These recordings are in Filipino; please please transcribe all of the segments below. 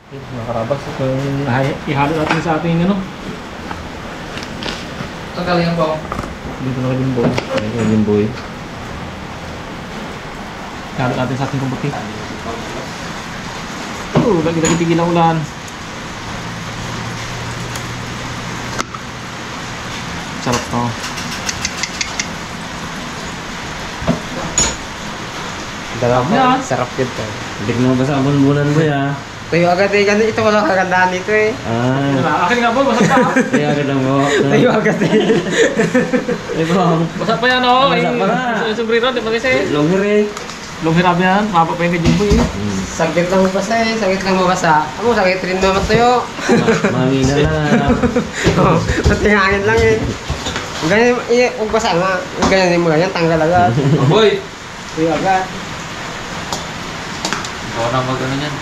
Nakarabas. Ihalo natin sa ating ano. Tanggalin po. Dito na yung boy. Ayun yung boy. Ihalo natin sa ating kabuti. Lagi-lagi tigil ang ulan. Sarap to. Dalawa sarap yun to. Hindi ko mabasa ang bunbunan mo ya. Tuyo agad eh, ganun. Ito walang kagandaan dito eh. Akin nga boy, basag pa. Kaya agad lang mo. Tuyo agad eh. Ibang. Basag pa yan o. Basag pa nga. Yung sombrero, di ba kasi? Longer eh. Long hirap yan, mapa pa yung kajimbo eh. Saglit lang mabasa eh. Saglit lang mabasa. Ako, saglit rin naman tuyo. Mahina na. Pati hangin lang eh. Ganyan, kung basa nga. Ganyan mo ganyan, tanggal agad. Boy! Tuyo agad. Ikaw na mag-ano yan.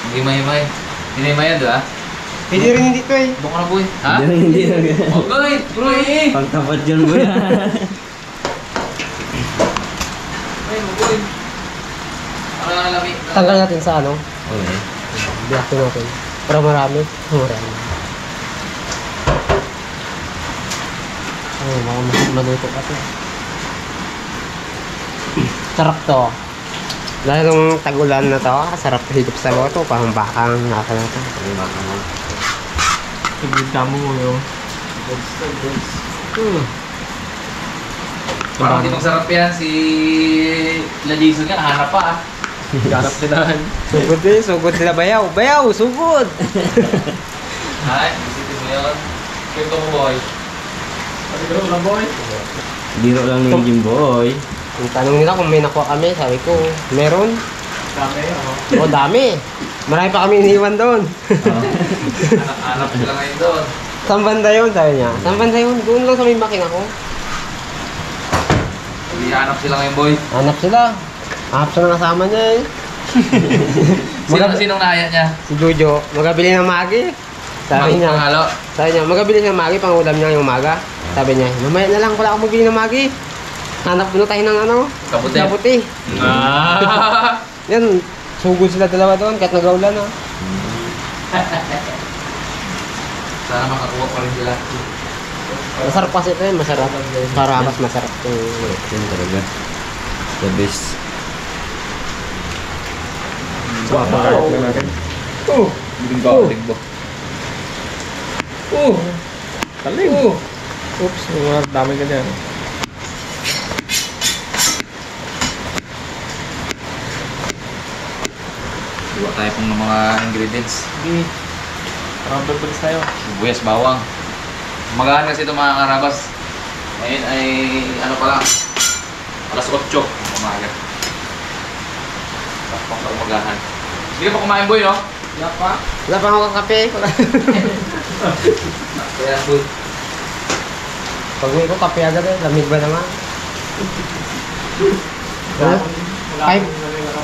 Hindi mahimay. Hindi mahimay yan, diba? Pwede rin dito eh. Doon ka na, boy. Ha? Hindi. Okay, bro eh! Pagtapat yun mo yan. Ay, boy. Para lamig. Tanggal natin sa ano. Okay. Biyakin natin. Para marami. Marami. Oh, mga maluto ka to. Sarap to. Lalo nung tag-ulan na to, sarap higop sa boto, pang-bakang naka na to. Sigrid ka mo yun. Parang hindi magsarap yan. Si Ladiso ka, nahanap pa ah. Ganap nila. Sugod eh, sugod sila bayaw. Bayaw, sugod! Ay, isipin mo yun. Kwento mo, boy. Pati ka rin, boy. Biro lang ni Jimboy. Yung tanong nila kung may nakuha kami, sabi ko, meron. Dami, oh. O, dami. Marami pa kami iniwan doon. Hanap sila ngayon doon. Saan banda yun, sabi niya. Saan banda yun? Doon lang sa may makina ko. Hindi hanap sila ngayon, boy. Hanap sila. Hanap sila kasama niya eh. Sinong nahaya niya? Si Jojo, magabili ng magi. Sabi niya, Panghalo. magabili ng magi, pang ulam niya yung umaga. Sabi niya, mamaya na lang, wala akong magbili ng magi. Hanap muna tayo ng ano? Kabuti. Kabuti. Ah! Yan, sugod sila dalawa doon, kahit nag-aulan ah. Sana makakuha pa rin sila. Masarap kasi ito eh, masarap. Para mas masarap ito. Yan talaga. The best. Papakain na natin. Tigbo. Talim. Oops, dami ka dyan. Iwa tayo pong ng mga ingredients. Sige. Parang pagpalis tayo. Buyas, bawang. Magahan kasi ito mga karabas. Ngayon ay ano pala, alas 8 umaga. Tapos sa umagahan. Hindi ka pa kumain, boy, no? Wala pa. Wala pa ako kape. Kaya, boy. Pag uwi ko, kape agad eh. Lamig ba naman? Wala.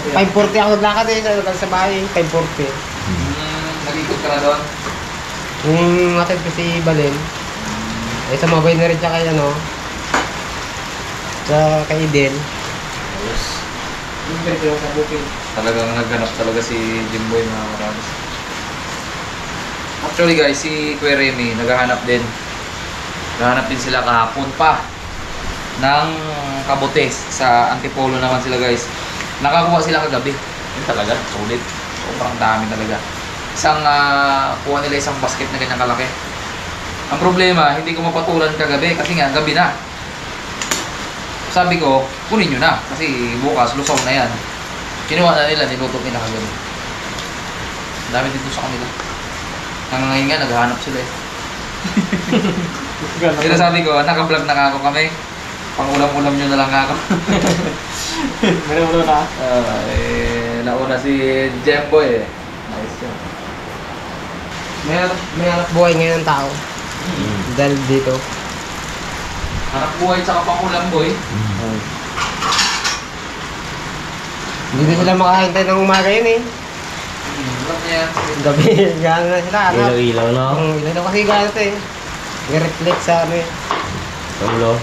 5:40 ako naglakad eh. Sa bahay, 5:40. Nag-ikot ka na doon? Yung atid ko si Balen, eh sumabay na rin siya kay ano, kay Eden. Ayos. Yung ganito yung sa booking. Talagang naghanap talaga si Jimboy mga karabas. Actually guys, si Kuya Remy naghahanap din. Naghahanap din sila kahapon pa ng kabutes. Sa Antipolo naman sila guys. Nakakuha sila kagabi. Yun talaga, solid. Sobrang dami talaga. Kuha nila isang basket na ganyan kalaki. Ang problema, hindi ko mapatulan kagabi kasi nga gabi na. Sabi ko, kunin nyo na kasi bukas lusaw na yan. Kinuha na nila, niluto nila kagabi. Ang dami dito sa kanila. Hanggang ngayon nga, naghahanap sila eh. Kaya sabi ko, naka-vlog na ako kami. Pang-ulam-ulam nyo na lang ako. Meron na. Nauna si Jemboy eh. Nice yun. May hanap buhay ngayon ng tao. Dahil dito. Hanap buhay tsaka pang-ulam, boy. Hindi na sila makahintay ng umaga yun eh. Alam niya yan. Gabi, gano'n na sila. Hanap. Ilaw-ilaw no? Ilaw kasi gano'n ito eh. Nag-reflect sa ano eh. Ulo.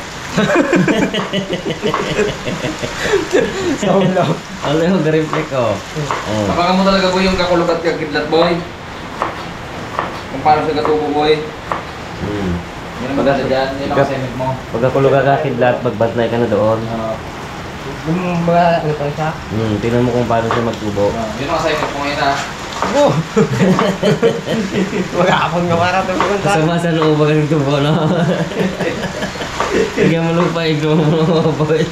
Sa ulo. Ano yung reflect ko? Oh. Kapag mo talaga boy yung kakulog at kagidlat boy. Kung paano siya katubo boy. Yan ang maganda dyan. Yan ang assignment mo. Pagkakulog ka kidlat, magbantay ka na doon. Yung mga ano pa siya? Tingnan mo kung paano siya magtubo. Yun ang assignment mo ngayon ha. Oo. Mag-aapon nga para ito pumunta. Kasama sa loob ka ng tubo, no? Bigyan mo lupa, ikaw mo, boy.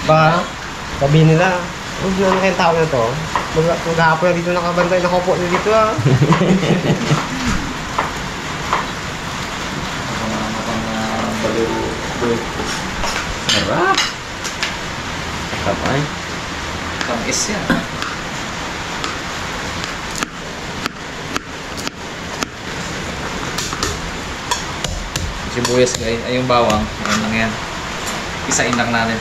Ba? Sabi nila, huwag na kayong tao na to. Mag-aapon na dito nakabantay, nakaupo na dito ah. Sarap! Sarap ay. Tamis yan. Sibuyas guys, ay yung bawang. Ayan lang yan. Isain lang natin.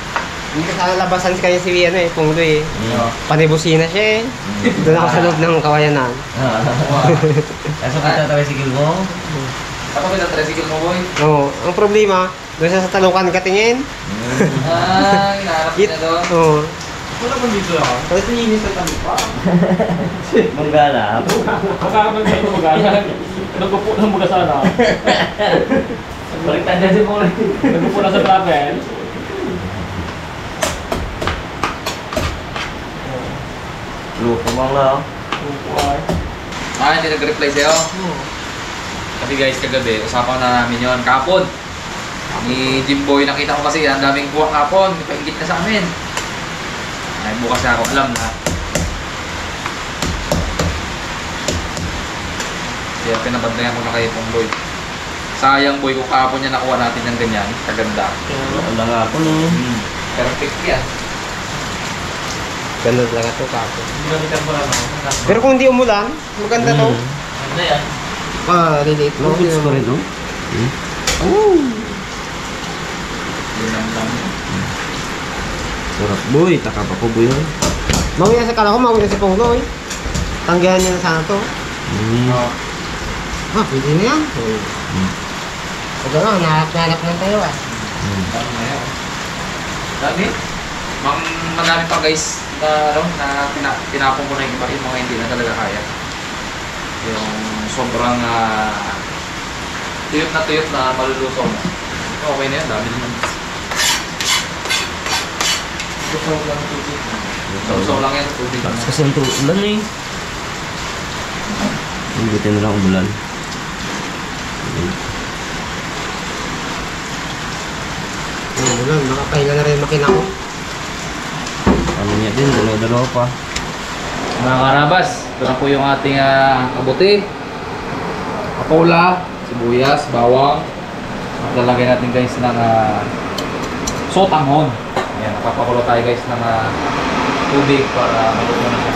Hindi ka sana labasan kanya si ano eh, Punglo eh. Oo. Panibusina siya eh. Doon ako sa loob ng kawayanan. Kaso kita tawag sigil mo? Ako may tricycle mo boy. Oo. Ang problema, doon siya sa talukan katingin. Ah, hinahanap niya doon. Oo. Wala man dito ako. Tapos linis sa tabi pa. Manggalap. Makakabang sa ito mag-ala. Nagpupo ng mga sana. Baliktad na si Paul. Nagpupo na sa travel. Lupo mo nga. Nagpupo ay. Ah, hindi nag-reply sa'yo? Kasi guys, kagabi, usapan na namin yon kapon. Ni Jimboy, nakita ko kasi, ang daming buwak kapon. Paingit na sa amin. Ay, bukas na ako alam na. Kaya pinabantayan ko na kay Pongboy. Sayang boy, kung kapon niya nakuha natin ng ganyan, kaganda. Wala nga ako no. Perfect yan. Ganda talaga to kapo. Hindi na kita mo lang ako. Pero kung hindi umulan, maganda to. Ano yan? Ah, liliit mo. Mabits ko rin no? Yun ang lang. Sarap boy, taka pa ko boy. Mawi na sa kala ko, mawi na si Punglo eh. Tanggihan niya na sana to. Oh. Ah, pwede na yan. Huwag ka lang, nahanap lang tayo ah. Ano na yun? Dami? Madami pa guys na, ano, na tinapon ko na yung iba, yung mga hindi na talaga kaya. Yung sobrang tuyot na malulusaw na. Okay na yan, dami naman. Lusaw lang tubig. Lusaw lang yan, tubig. Tapos kasi ang ulan eh. Buti na lang umulan. Umulan, makapahinga na rin makina ko. Ano niya din, dalawa-dalawa pa. Mga karabas, ito na po yung ating kabuti, kapola, sibuyas, bawang. At lalagay natin guys ng sotanghon. Ayan, napapakulo tayo guys ng tubig para maluto na siya.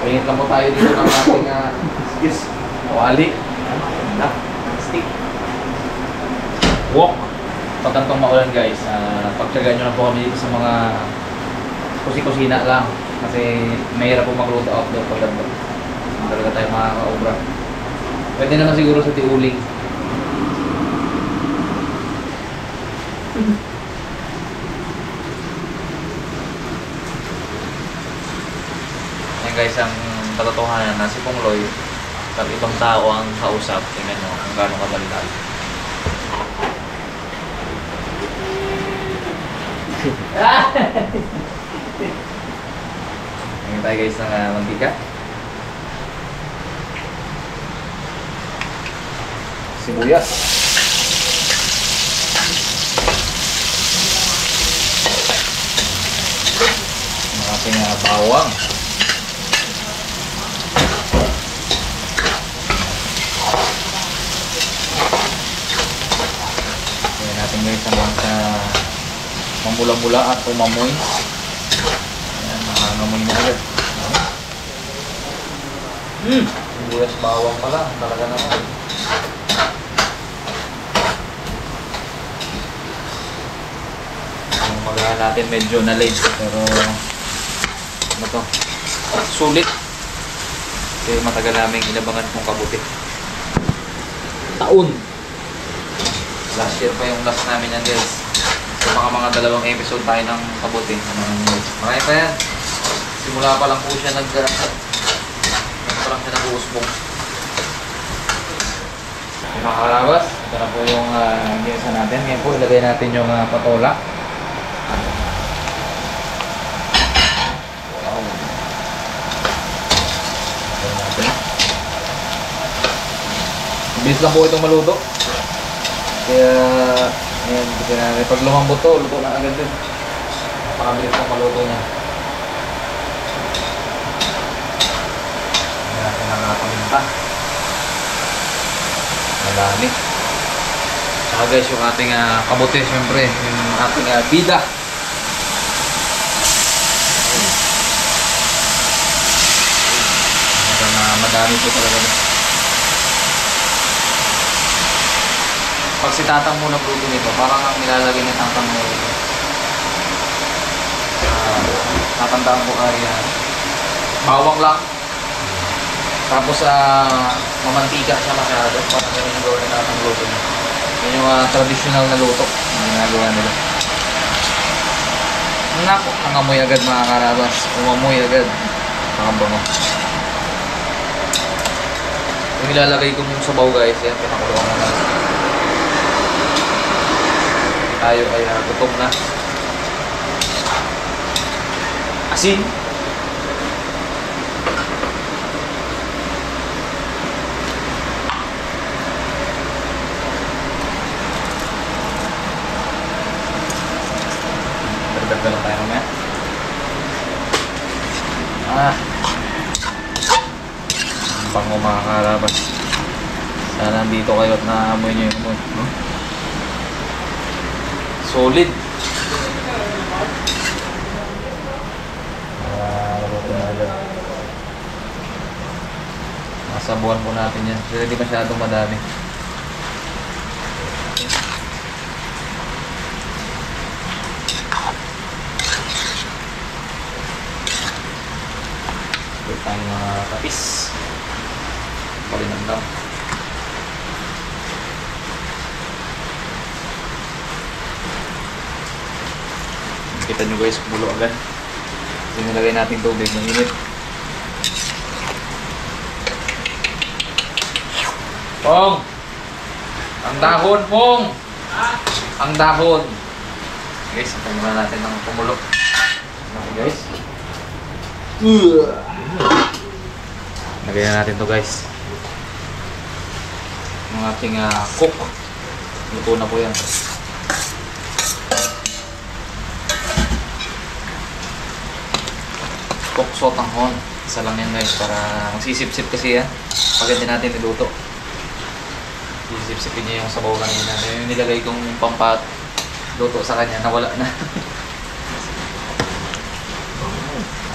Painit lang po tayo dito ng ating wali. Stick. Wok. Pag kantong maulan guys, pagtsagaan nyo lang po kami dito sa mga kusi-kusina lang. Kasi mahirap po magluto outdoor pag ganito. Hindi talaga tayo makaka-obra. Pwede naman siguro sa tiuling. Yan guys, ang katotohanan na si Pongloy, pag ibang tao ang kausap, tingnan nyo kung gano'ng kabalitan. Tingnan tayo guys ng mantika. Sibuyas. Ang ating bawang. Tingnan natin guys ang mamula-mula at umamoy. Ayan, nangangamoy na agad. Sibuyas bawang pala, talaga naman. Ang magahan natin medyo na-late pero ano to? Sulit. Kasi matagal namin inabangan kong kabuti. Taon. Last year pa yung last namin yan guys. So mga dalawang episode tayo ng kabuti. Marami pa yan. Simula pa lang po siya nag-uusbong. Mga karabas, ito na po yung ginisa natin. Ngayon po ilagay natin yung patola. Bilis lang po itong maluto. Kaya, ayan, pag lumambot to, luto na agad din. Pakabilis lang maluto niya. Ayan natin ang paminta. Madami. Saka guys, yung ating kabuti, syempre, yung ating bida. Madami po talaga. Pag si Tatang mo nagluto nito, parang ang nilalagay ng Tatang mo natandaan ko ay bawang lang. Tapos mamantika siya masyado. Parang ganun yung gawin ng Tatang luto niya. Yun yung traditional na luto na ginagawa nila. Naku, ang amoy agad mga karabas. Umamoy agad. Nakabango. Yung ilalagay ko yung sabaw guys, yan, pinakuloan na lang. Tayo ay gutom na. Asin. Dagdag na tayo mamaya. Ang bango mga karabas. Sana nandito kayo at naamoy nyo yung amoy. No? Solid. Masabuhan po natin yan. Pero hindi masyadong madami. Ito tayong mga kapis. Palinandam. Kita nyo guys, kumulo agad. Kasi nilagay natin tubig ng init. Pong! Ang dahon, Pong! Ang dahon! Guys, ito muna natin ng kumulo. Okay guys. Lagay na natin to guys. Ang ating cook. Luto na po yan. Cook sotanghon. Isa lang yan guys para magsisip-sip kasi yan. Pag hindi natin niluto. Sisip-sipin niya yung sabaw kanina. Yung nilagay kong pampat luto sa kanya, nawala na.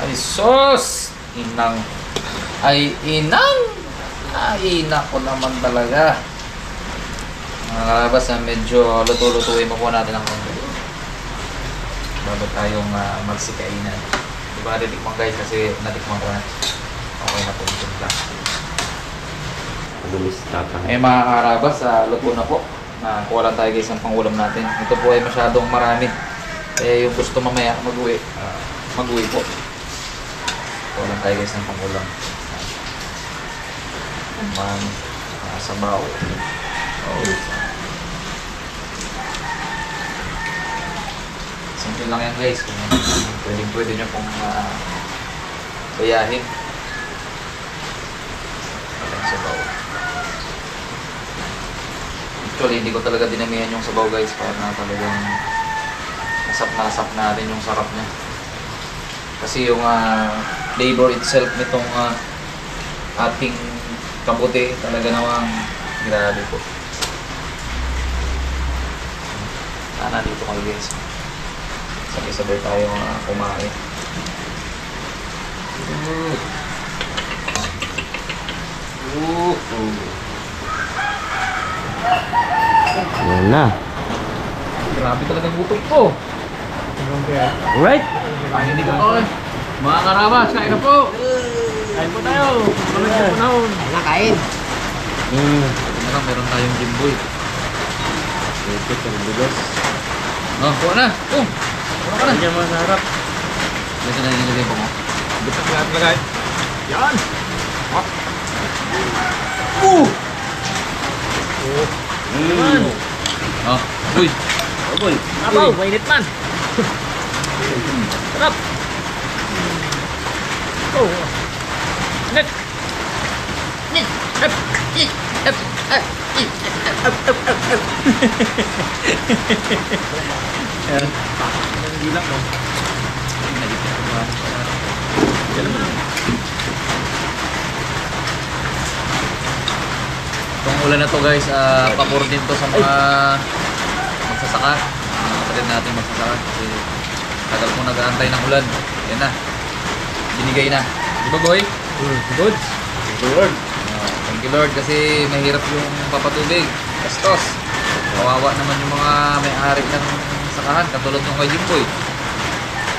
Ay sus! Inang. Ay inang! Ay ina ko naman talaga. Mga karabas, medyo luto-lutuin mo po natin ang konti. Bago tayong magsikainan. Hindi ko natitikman guys kasi natikman ko na. Okay na po yung timpla. Madumis Tatang. Eh mga karabas, luto na po. Kuha lang tayo guys ang pangulam natin. Ito po ay masyadong marami. Eh yung gusto mamaya mag-uwi, mag-uwi po. Kuha lang tayo guys ng pangulam. Sabaw. Oh. Simple lang yan guys. Pwede nyo pong bayahin. Alang sabaw. Actually, hindi ko talaga dinamihan yung sabaw guys para na talagang nasap natin yung sarap niya. Kasi yung flavor itself nitong ating kabuti talaga namang grabe po. Sana dito kayo guys. Sabay-sabay tayo kumain. Yan na. Grabe talagang gutom ko. Alright. Kain din ko. Mga karabas, kain na po. Kain po tayo. Kain po Nakain. Ito na lang, meron tayong Jimboy. Ito, terbilos. Oh, kuha na. Oh, kuha na. Hindi mo sa harap. Ito na nilagay po mo. Bitak lahat lagay. Yan! Naman. Oh, uy. Aboy. Abaw, mainit man! Sarap! Oh! Net! Net! Hep! Hep! Hep! Yan. Ang gilak mo. Itong ulan na to guys, pabor din to sa mga magsasaka. Mga kapatid natin magsasaka. Kasi tagal ko nag-aantay ng ulan. Yan na. Binigay na. Di ba boy? Good! Lord. Thank you Lord kasi mahirap yung papatubig. Bastos. Kawawa naman yung mga may-ari ng sakahan. Katulad ng kay Jimboy.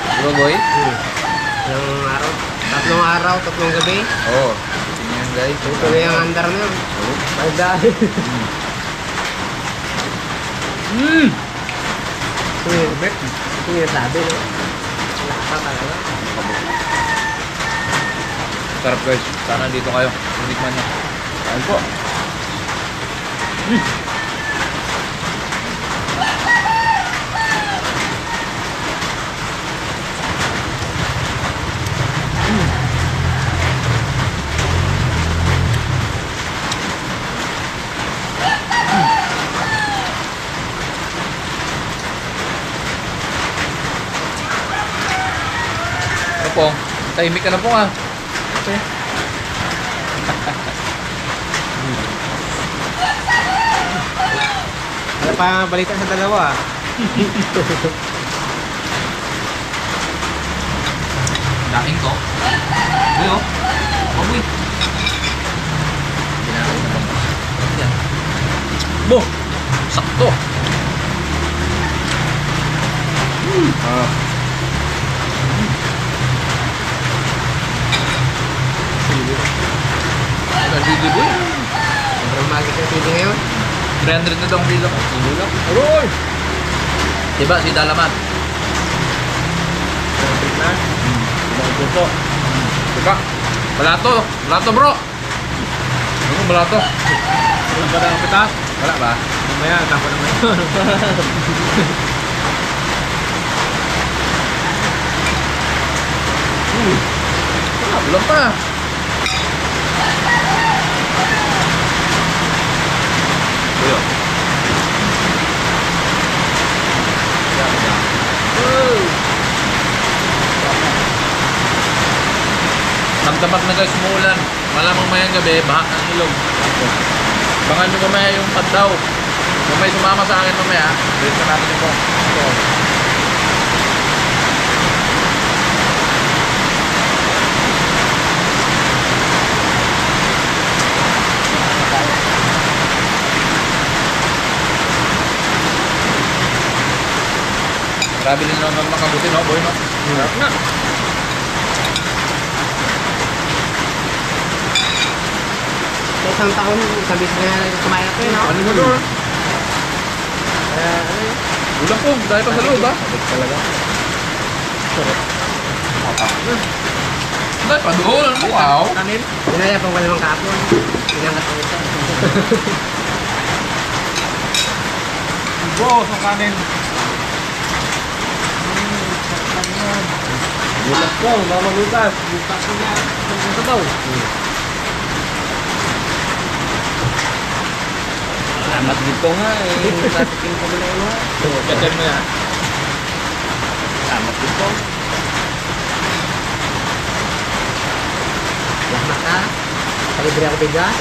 Di ba boy? Ilang araw? Tatlong gabi. Oo. Tingnan yan guys. Ito na yung andar na yun. Pagdahil. Ito yung sabi, no? Wala pa talaga. Sarap guys. Sana dito kayo. Tinikman nyo. Kain po. Ano po? Tahimik ka na po nga. Okay. Wala pa balita sa dalawa. Daking to. Uy oh. Amoy. Ginagawa na bang. Yan. Bo! Sakto! Nagdidi boy. Sobrang magis yung pili ngayon. 300 na daw ang kilo. Kilo lang. Aroy! Diba si Dalaman? Traffic na. Ibang puto. Diba? Balato! Balato bro! Ano balato? Ano ba ang pitas? Wala ba? Mamaya, tapa naman yun. Belum pa. Ayo. Tamtamak na guys, umuulan. Malamang mayang gabi, baha ng ilog. Bangan nyo mamaya yung padaw. Kung may sumama sa akin mamaya, balik na natin ito. Grabe din naman makabuti, no boy, no? Harap na. Sa isang taon, isang beses na kumain ako yun, no? Ano mo doon? Ulang po, dahil pa sa loob, ha? Sabit talaga. Dahil pa doon, wow! Kanin? Pinaya pang walang kapon. Pinangat ko ito. Bro, sa kanin. Bulas ko, mamagutas. Butas ko niya. Ang sabaw. Salamat dito nga eh. Tatikin ko muna yun ha. Kachan mo yan. Salamat dito. Lahat ka. Kalibre ako bigas.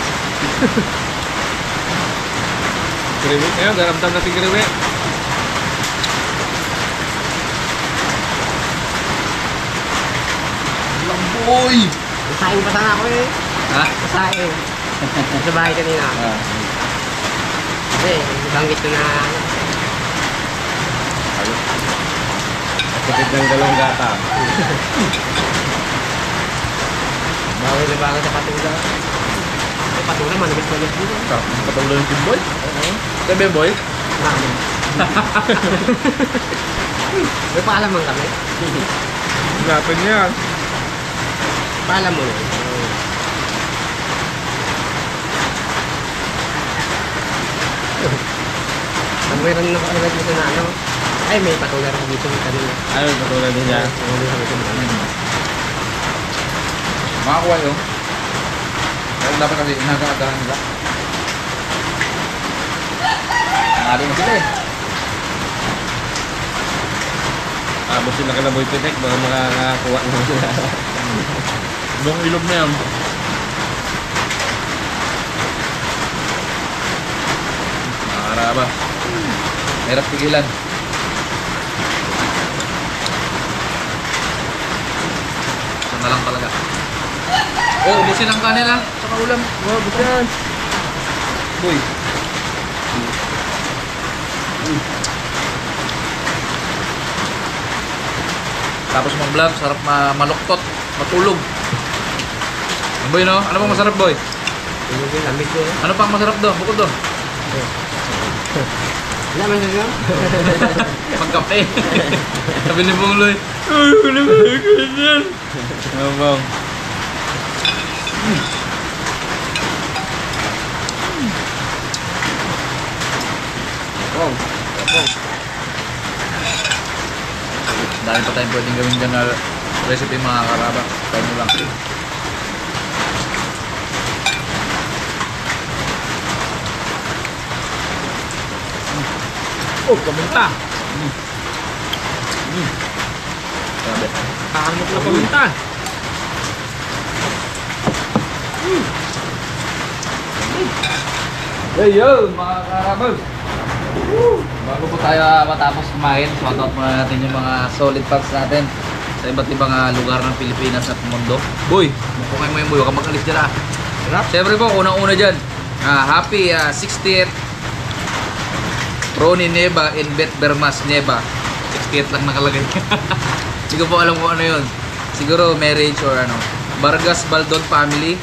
Kiriwi. Ngayon, garamdam natin kiriwi. Lamboy! Masahin pa sana ako eh. Ha? Masahin. Sa bahay kanina. Kasi, banggit ko na Kapit ng dalawang gata. bawal na bagay sa patula. Ay, patula, manibis-manibis dito. Patulong yung boy? Sabi boy? Mama. May paalam man kami. Lapin yan. Paalam mo. Ang meron na nakalagay dito na ano. Ay, may patular dito kanina. Ano, patulad din niya. Makakuha yun. Kaya dapat kasi inagaagahan nila. Nangali mo sila eh. Tapos yung nakalaboy pitek, baka makakakuha naman sila. Ibang ilog na yan. Nakakaraba. Hirap pigilan. Ito na lang talaga. Oh, ubusin ang kanin ha. Saka ulam. Wow, bukan. Boy. Tapos mag-vlog, sarap maluktot, matulog. Boy, no? Ano pang masarap, boy? Yung lamig ko. Ano pang masarap doon? Bukod doon? Wala man siya. Magkape. Sabi ni Bungloy, ay, wala ba ganyan? Ano bang? Wow. Dahil pa tayong pwedeng gawin dyan na recipe mga karaba. Tayo mo lang. Oh, paminta. Grabe. Kakamot na paminta. Hey yo, mga karabag! Bago po tayo matapos kumain, shoutout muna natin yung mga solid fans natin sa iba't ibang lugar ng Pilipinas at mundo. Boy, kumain mo yung boy, huwag kang mag-alis dyan ah. Siyempre po, unang-una dyan, happy 60th Ronnie Neva and Beth Bermas Neva. 60th lang nakalagay. Hindi ko po alam kung ano yun. Siguro marriage or ano. Vargas Baldon family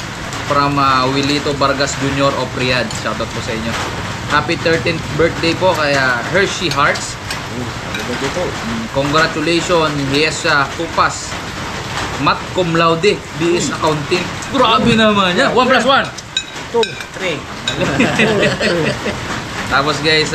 from Wilito Vargas Jr. of Riyadh. Shoutout po sa inyo. Happy 13th birthday po kaya Hershey Hearts. Congratulations, Hiesa Tupas. Mat cum laude, BS Accounting. Grabe naman yan. 1 plus 1. 2, 3. Tapos guys,